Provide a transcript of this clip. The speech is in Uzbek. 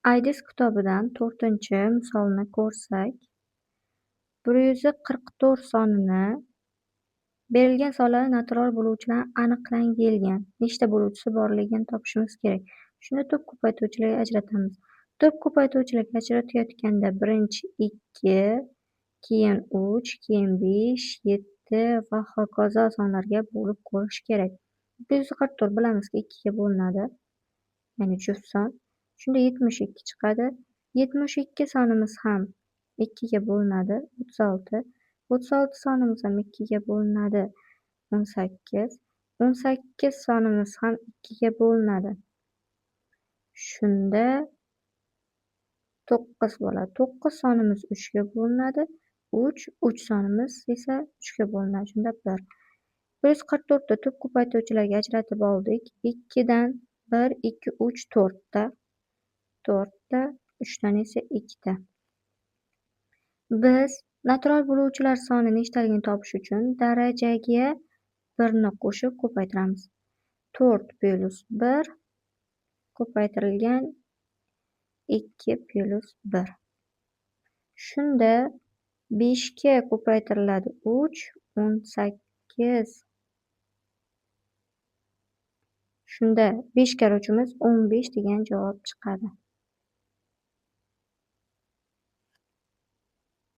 Aydis kitobidan 4-misolni ko'rsak, 144 sonini berilgan sonlarni natural bo'luvchilarni aniqlang deyilgan. Nechta bo'luvchisi borligini topishimiz kerak. Shunda to'p ko'paytuvchilarga ajratamiz. To'p ko'paytuvchilarga ajratayotganda birinchi 2, keyin 3, keyin 5, 7 va hokazo sonlarga bo'lib ko'rish kerak. 144 bilamizki 2 ga bo'linadi, ya'ni juft son. Shunda 72 chiqadi. 72 sonimiz ham 2 ga bo'linadi, 36. 36 sonimiz ham 2 ga bo'linadi, 18. 18 sonimiz ham 2 ga bo'linadi. Shunda 9 bo'ladi. 9 sonimiz 3 ga bo'linadi. 3 sonimiz esa 3 ga bo'linadi. Shunda 1. 144 ta to'p ko'paytuvchilarga ajratib oldik. 2 dan 1, 2, 3, 4 ta. 4 ta, 3 dan esa 2 ta. Biz natural bo'luvchilar soni nechtaligini topish uchun darajaga 1 ni qo'shib ko'paytiramiz. 4 plus 1 ko'paytirilgan 2 plus 1. Shunda 5 ga ko'paytiriladi 3, 18. Shunda 5 karra 3imiz 15 degan javob chiqadi.